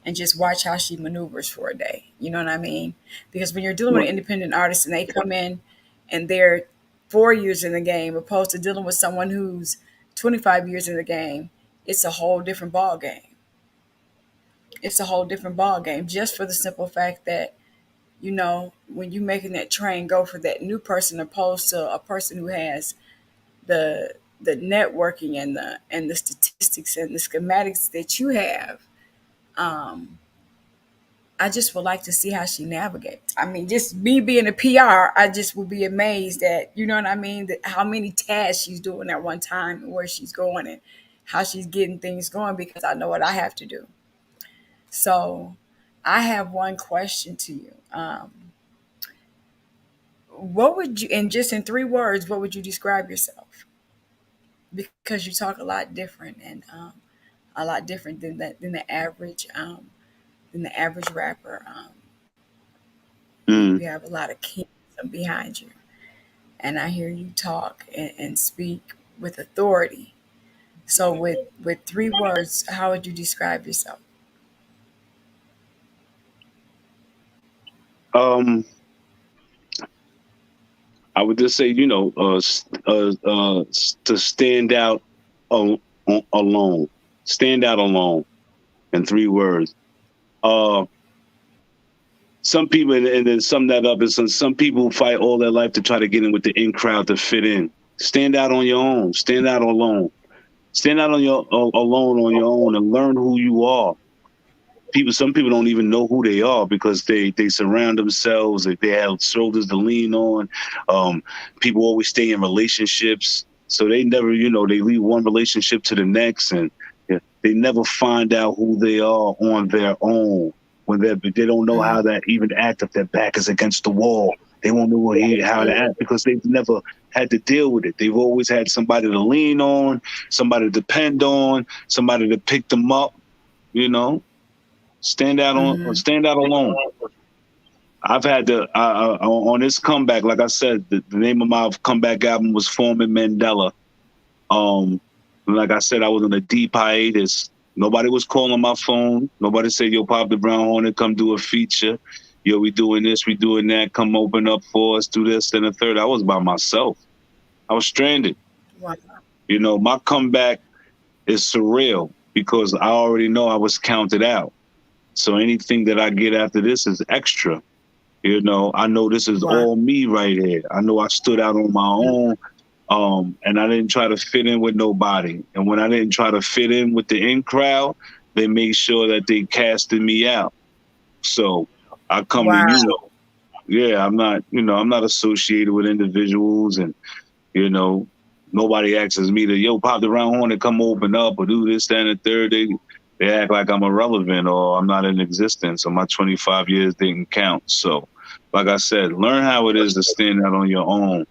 and just watch how she maneuvers for a day. You know what I mean? Because when you're dealing with independent artists and they come in and they're 4 years in the game, opposed to dealing with someone who's 25 years in the game, it's a whole different ball game. It's a whole different ball game, just for the simple fact that when you're making that train go for that new person, opposed to a person who has the the networking and the statistics and the schematics that you have. um, I just would like to see how she navigates. I mean, just me being a PR, I just would be amazed at, you know what I mean, that how many tasks she's doing at one time and where she's going and how she's getting things going, because I know what I have to do. So I have one question to you. What would you, and just in 3 words, what would you describe yourself? Because you talk a lot different, and a lot different than the average rapper. You Mm. have a lot of kingdom behind you, and I hear you talk and speak with authority. So, with 3 words, how would you describe yourself? Um, I would just say, to stand out alone. Stand out alone in 3 words. Uh, some people, and then sum that up, is some people fight all their life to try to get in with the in crowd to fit in. Stand out on your own. Stand out alone. Stand out alone on your own and learn who you are. Some people don't even know who they are because they surround themselves. They have shoulders to lean on. Um, People always stay in relationships, so they never, they leave one relationship to the next, and they never find out who they are on their own. When they don't know how Mm, to even act if their back is against the wall. They won't know how to act because they've never had to deal with it. They've always had somebody to lean on, somebody to depend on, somebody to pick them up. You know, mhm. stand out alone. I've had to on this comeback, like I said, the name of my comeback album was Foreman Mandela. Um, like I said, I was in a deep hiatus. Nobody was calling my phone. Nobody said, "Yo, Pop Da Brown Hornet, come do a feature. Yo, we doing this, we doing that. Come open up for us, do this and the third." I was by myself. I was stranded. Wow. My comeback is surreal because I already know I was counted out. So anything that I get after this is extra. I know this is Wow. all me right here. I know I stood out on my own, and I didn't try to fit in with nobody. And when I didn't try to fit in with the in crowd, they made sure that they casted me out. So I come to Wow. you. Yeah, I'm not associated with individuals, and you know, nobody asks me to, yo, Pop the round horn and come open up or do this, that, and the third. They act like I'm irrelevant or I'm not in existence or my 25 years didn't count. So, like I said, learn how it is to stand out on your own.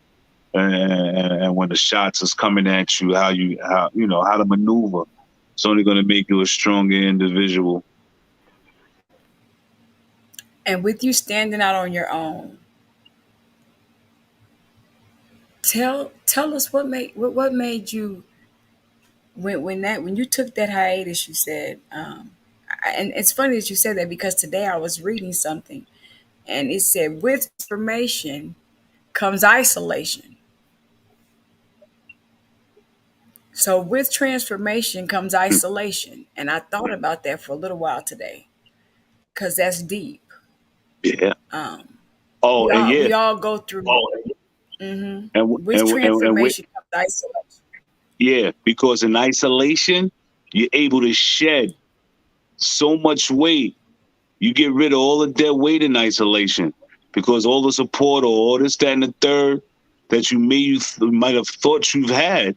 And when the shots is coming at you, how to maneuver. It's only going to make you a stronger individual. And with you standing out on your own, tell us what made you, when you took that hiatus. You said, and it's funny that you said that because today I was reading something and it said with transformation comes isolation. So with transformation comes isolation. And I thought about that for a little while today because that's deep. Yeah. Um, Oh, and yeah, we all go through with and with, transformation comes isolation. yeah, because in isolation, you're able to shed so much weight. You get rid of all the dead weight in isolation because all the support or all this, that, and the third that might have thought you've had,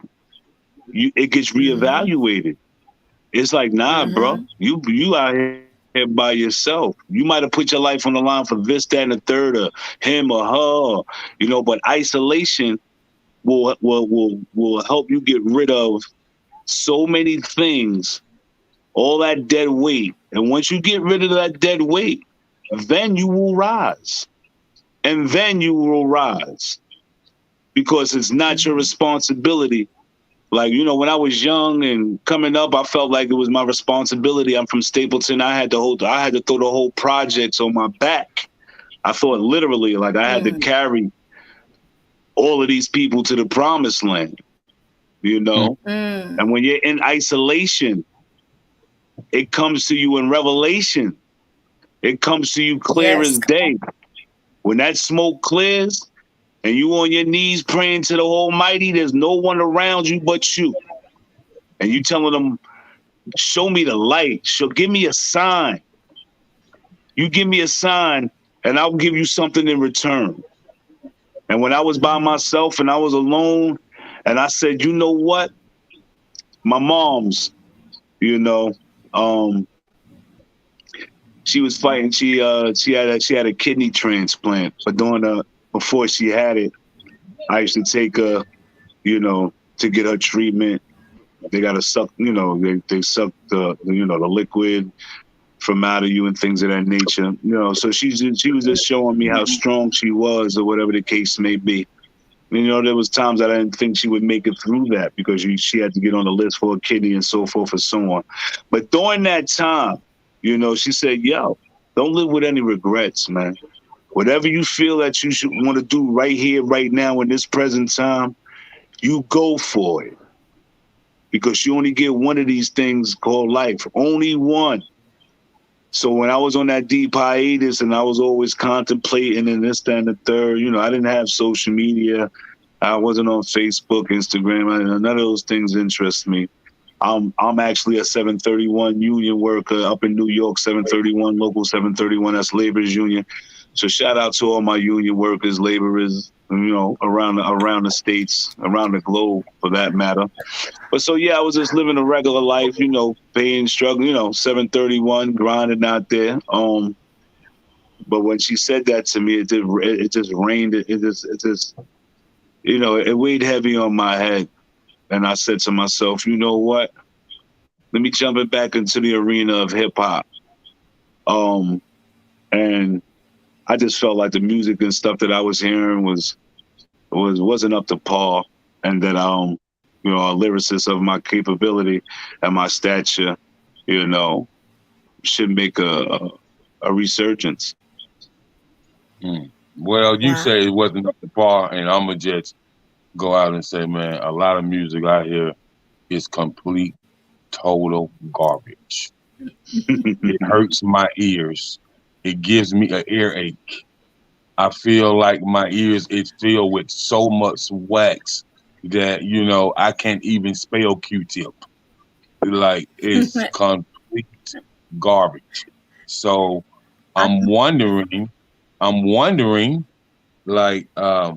it gets reevaluated. It's like, nah, bro, you out here by yourself. You might have put your life on the line for this, that, and the third, or him or her, but isolation will help you get rid of so many things, all that dead weight. And once you get rid of that dead weight, then you will rise. And then you will rise because it's not your responsibility. Like, when I was young and coming up, I felt like it was my responsibility. I'm from Stapleton. I had to throw the whole projects on my back. I thought literally like I had to carry all of these people to the promised land, And when you're in isolation, it comes to you in revelation. It comes to you clear as day. When that smoke clears and you on your knees praying to the Almighty, there's no one around you but you. And you telling them, show me the light. Give me a sign. You give me a sign and I'll give you something in return. And when I was by myself and I was alone and I said, you know what? My mom's, she was fighting. She had a kidney transplant, but before she had it, I used to take her, to get her treatment. They got to suck, they suck the liquid from out of you and things of that nature, So she was just showing me how strong she was, or whatever the case may be. There was times that I didn't think she would make it through that because she had to get on the list for a kidney and so forth and so on. But during that time, she said, yo, don't live with any regrets, man. Whatever you feel that you should want to do right here, right now, in this present time, you go for it. Because you only get one of these things called life. Only one. So when I was on that deep hiatus and I was always contemplating and this, that, and the third, I didn't have social media. I wasn't on Facebook, Instagram. None of those things interest me. I'm actually a 731 union worker up in New York, 731, local 731, that's labor's union. So shout out to all my union workers, laborers, around the states, around the globe for that matter. But so, yeah, I was just living a regular life, paying, struggling, 731, grinding out there. But when she said that to me, it just rained. It just, it weighed heavy on my head. And I said to myself, you know what? Let me jump it back into the arena of hip hop. And I just felt like the music and stuff that I was hearing wasn't up to par, and that a lyricist of my capability and my stature, should make a resurgence. Well, you say it wasn't up to par, and I'm gonna just go out and say, man, a lot of music out here is complete, total garbage. It hurts my ears. It gives me an earache. I feel like my ears is filled with so much wax that, I can't even spell Q-tip. Like, it's complete garbage. So I'm wondering, like, a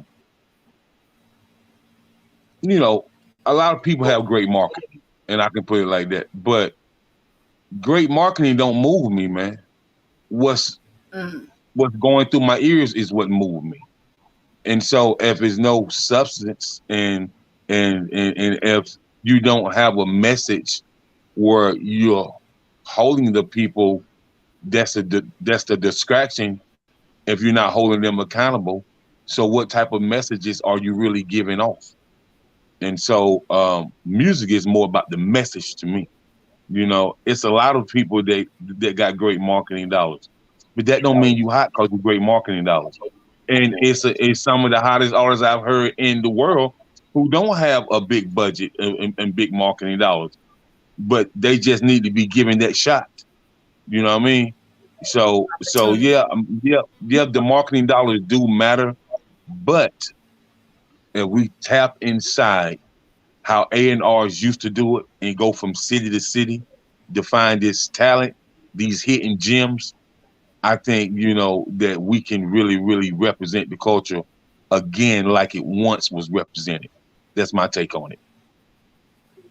lot of people have great marketing, and I can put it like that. But great marketing don't move me, man. What's going through my ears is what moved me. And so if there's no substance and if you don't have a message where you're holding the people, that's the distraction if you're not holding them accountable. So what type of messages are you really giving off? And so music is more about the message to me. You know, it's a lot of people that got great marketing dollars, but that don't mean you hot because you great marketing dollars. And it's some of the hottest artists I've heard in the world who don't have a big budget and big marketing dollars, but they just need to be given that shot. You know what I mean? So Totally. yeah, yeah. The marketing dollars do matter, but if we tap inside how A&Rs used to do it and go from city to city to find this talent, these hidden gems, I think, you know, that we can really, really represent the culture again like it once was represented. That's my take on it.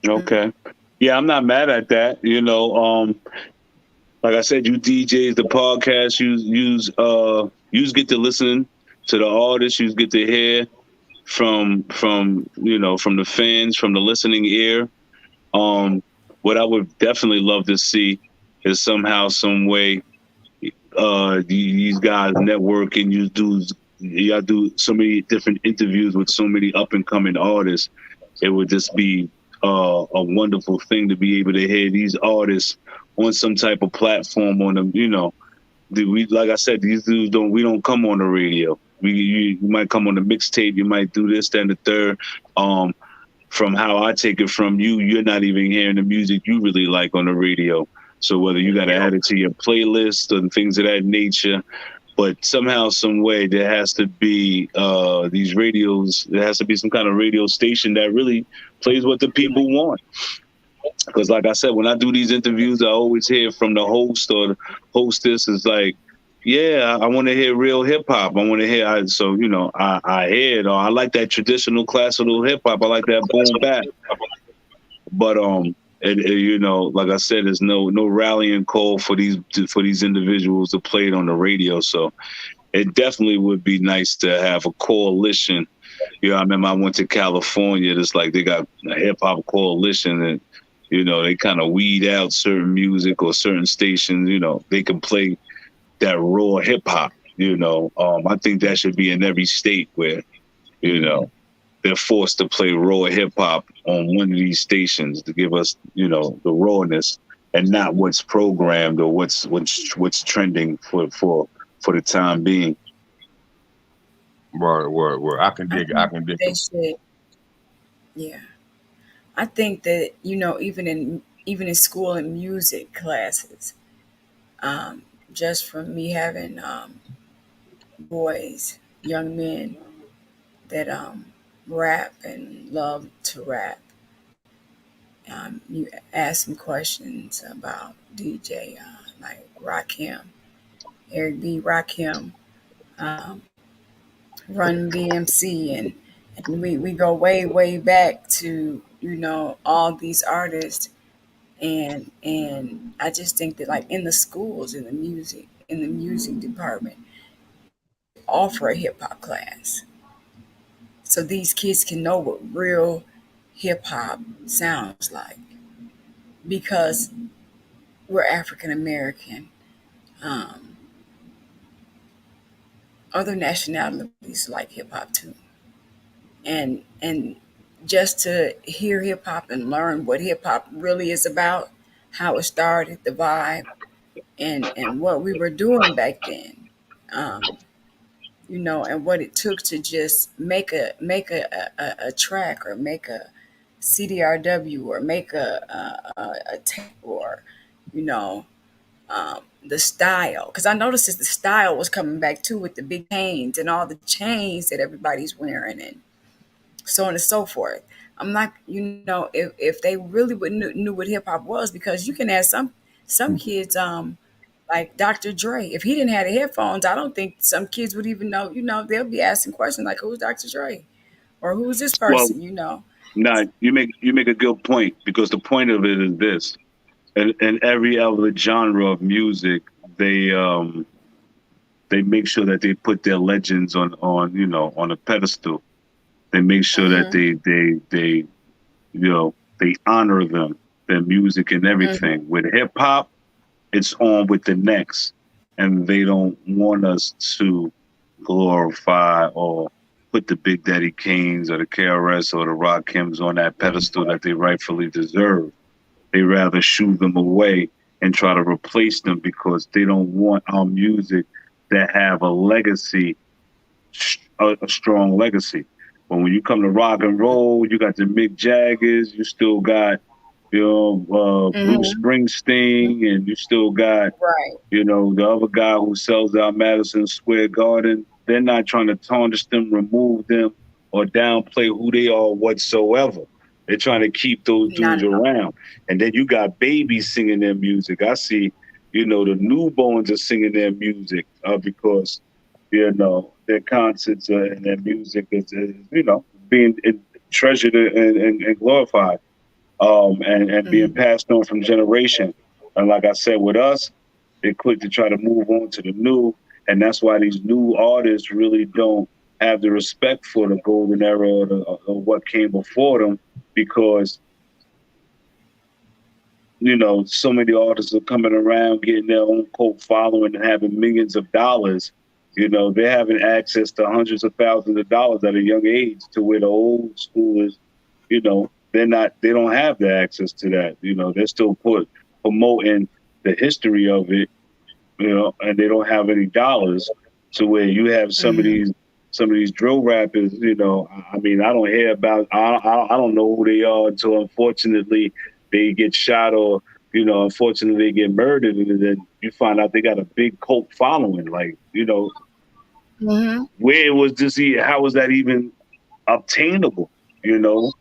Okay. Yeah, I'm not mad at that. Like I said, you DJs, the podcast, you get to listen to the artists, you get to hear from the fans, from the listening ear. What I would definitely love to see is somehow, some way, these guys network and y'all do so many different interviews with so many up and coming artists. It would just be a wonderful thing to be able to hear these artists on some type of platform on them. We, like I said, these dudes we don't come on the radio. You might come on the mixtape, you might do this, then the third. From how I take it from you, you're not even hearing the music you really like on the radio. So whether you got to add it to your playlist and things of that nature, but somehow, some way, there has to be these radios. There has to be some kind of radio station that really plays what the people want. Because, like I said, when I do these interviews, I always hear from the host or the hostess is like, "Yeah, I want to hear real hip hop. I want to hear." I hear it. Or I like that traditional classical hip hop. I like that boom bap. But like I said, there's no rallying call for these individuals to play it on the radio. So it definitely would be nice to have a coalition. I remember I went to California. It's like they got a hip hop coalition, and they kind of weed out certain music or certain stations. They can play that raw hip hop. I think that should be in every state where they're forced to play raw hip hop on one of these stations to give us, the rawness and not what's programmed or what's trending for the time being. Word. I can dig it. I can dig They it. should. Yeah. I think that, even in school and music classes, just from me having boys, young men that rap and love to rap. You ask some questions about DJ, like Rakim, Eric B. Rakim, um, Run DMC, and we go way back to all these artists, and I just think that, like, in the schools, in the music department, offer a hip hop class so these kids can know what real hip hop sounds like, because we're African American. Um, Other nationalities like hip hop too, and just to hear hip hop and learn what hip hop really is about, how it started, the vibe, and what we were doing back then. Um, and what it took to just make a track, or make a CDRW, or make a tape, or you know the style. Because I noticed that the style was coming back too, with the big chains and all the chains that everybody's wearing, and so on and so forth. I'm like, if they really would knew what hip hop was, because you can ask some kids, like Dr. Dre, if he didn't have the headphones, I don't think some kids would even know. They'll be asking questions like, "Who's Dr. Dre?" or "Who's this Well, person?" now you make a good point, because the point of it is this: in every other genre of music, they make sure that they put their legends on a pedestal. They make sure that Hmm. they honor them, their music and Hmm. everything. With hip hop, it's on with the next, and they don't want us to glorify or put the Big Daddy Kanes or the KRS or the Rakims on that pedestal that they rightfully deserve. they rather shoo them away and try to replace them because they don't want our music that have a legacy, a strong legacy. But when you come to rock and roll, you got the Mick Jaggers, you still got Bruce Mm-hmm. Springsteen, and you still got Right. the other guy who sells out Madison Square Garden. They're not trying to tarnish them, remove them, or downplay who they are whatsoever. They're trying to keep those Not dudes at all. around. And then you got babies singing their music. I see, the newborns are singing their music because, their concerts and their music is being treasured and glorified, and being Mm-hmm. passed on from generation. And like I said, with us, they're quick to try to move on to the new, and that's why these new artists really don't have the respect for the golden era or what came before them, because so many artists are coming around getting their own cult following and having millions of dollars. They're having access to hundreds of thousands of dollars at a young age, to where the old schoolers, they don't have the access to that. They're still promoting the history of it, and they don't have any dollars, to where you have Mm-hmm. some of these drill rappers. I mean, I don't hear about, I don't know who they are until, unfortunately, they get shot, or unfortunately they get murdered, and then you find out they got a big cult following. Like, Mm-hmm. where was this? How was that even obtainable? You know,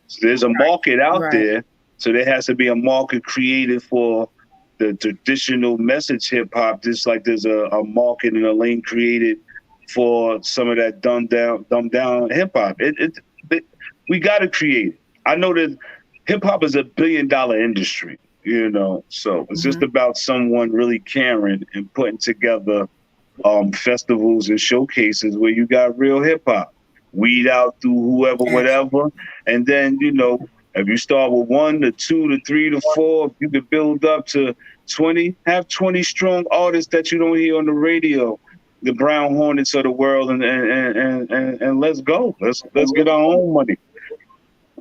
so there's a market out Right. there, so there has to be a market created for the traditional message hip hop, just like there's a market and a lane created for some of that dumbed down hip hop. It we got to create it. I know that hip hop is $1 billion industry, so it's just Mm-hmm. about someone really caring and putting together festivals and showcases where you got real hip hop, weed out through whoever, Absolutely. whatever, and then if you start with one to two to three to four, you can build up to 20. Have 20 strong artists that you don't hear on the radio, the Brown Hornets of the world, and let's go. Let's get our own money.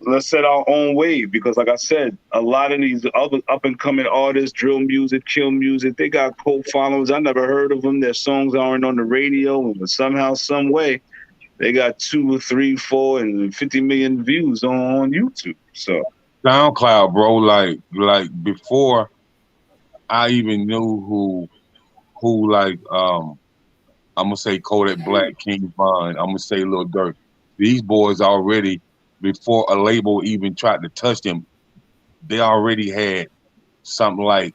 Let's set our own wave, because like I said, a lot of these other up and coming artists, drill music, chill music, they got cult followers. I never heard of them. Their songs aren't on the radio, but somehow, some way, they got 2 or 3, 4, and 50 million views on YouTube. So SoundCloud, bro. Like before I even knew who like I'm gonna say Kodak Black, King Von. I'm gonna say Lil Durk. These boys already, before a label even tried to touch them, they already had something like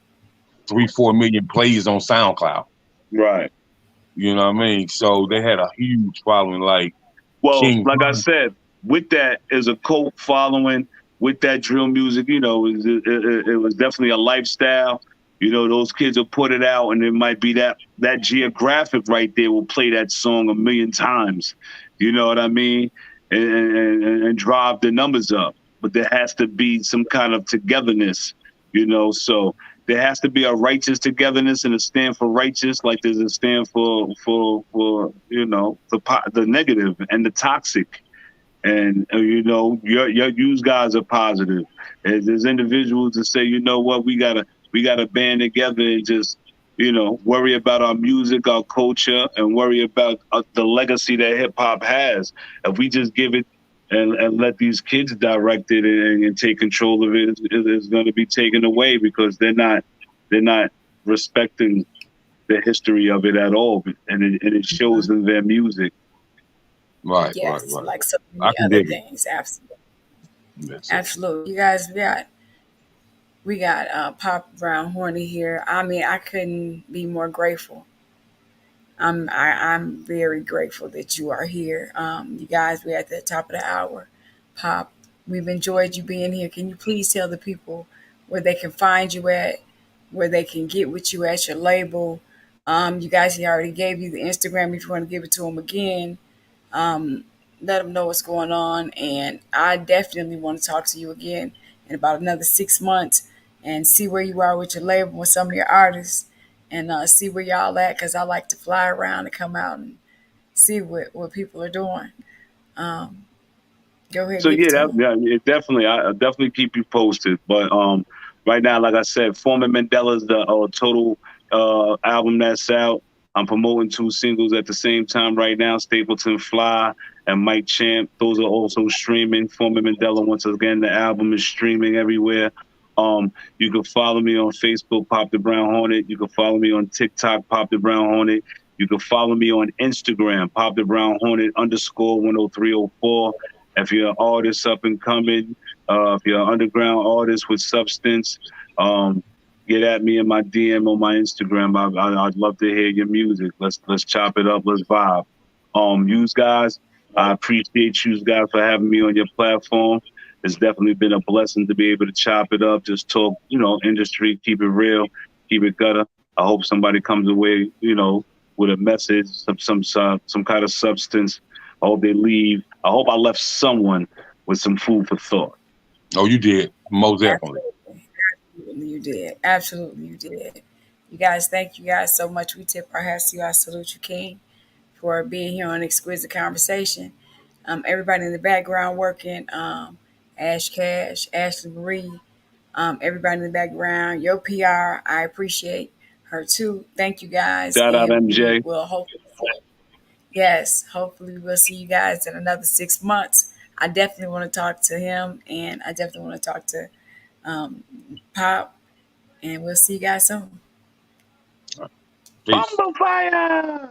3, 4 million plays on SoundCloud. right. You know what I mean? So they had a huge following. Like Well, King like I Von. said, with that is a cult following. With that drill music, it was definitely a lifestyle. Those kids will put it out, and it might be that geographic right there will play that song a million times. You know what I mean? And drive the numbers up. But there has to be some kind of togetherness. So there has to be a righteous togetherness and a stand for righteous, like there's a stand for the negative and the toxic. And your use guys are positive. There's individuals that say, what, we gotta band together and just worry about our music, our culture, and worry about the legacy that hip hop has. If we just give it and let these kids direct it and take control of it, it's going to be taken away, because they're not respecting the history of it at all, and it shows in their music. Right, right, Yes, right. like so I many can other dig it. things. Absolutely. That's it. Absolutely. You guys, we got Pop Brown Hornet here. I mean, I couldn't be more grateful. I'm very grateful that you are here. You guys, we're at the top of the hour. Pop, we've enjoyed you being here. Can you please tell the people where they can find you at, where they can get with you at your label? You guys, he already gave you the Instagram. If you want to give it to him again, um, let them know what's going on. And I definitely want to talk to you again in about another 6 months and see where you are with your label, with some of your artists, and see where y'all at. Because I like to fly around and come out and see what people are doing. Go ahead, So give it yeah, to them. it definitely, I definitely keep you posted. But Right now, like I said, Foreman Mandela's the total album that's out. I'm promoting 2 singles at the same time right now, Stapleton Fly and Mike Champ. Those are also streaming. Foreman Mandela, once again, the album is streaming everywhere. You can follow me on Facebook, Pop Da Brown Hornet. You can follow me on TikTok, Pop Da Brown Hornet. You can follow me on Instagram, Pop Da Brown Hornet _10304. If you're an artist up and coming, if you're an underground artist with substance, get at me in my DM on my Instagram. I'd love to hear your music. Let's chop it up. Let's vibe. You guys, I appreciate you guys for having me on your platform. It's definitely been a blessing to be able to chop it up, just talk, industry, keep it real, keep it gutter. I hope somebody comes away, with a message, some kind of substance. I hope they leave. I hope I left someone with some food for thought. Oh, you did. Most definitely. Absolutely, you did. Absolutely, you did. You guys, thank you guys so much. We tip our hats to you. I salute you, King, for being here on Exquisite Conversation. Everybody in the background working, Ash Cash, Ashley Marie, everybody in the background, your PR, I appreciate her too. Thank you guys. Shout out And we MJ. will hopefully we'll see you guys in another 6 months. I definitely want to talk to him, and I definitely want to talk to Pop, and we'll see you guys soon. Peace. Fire!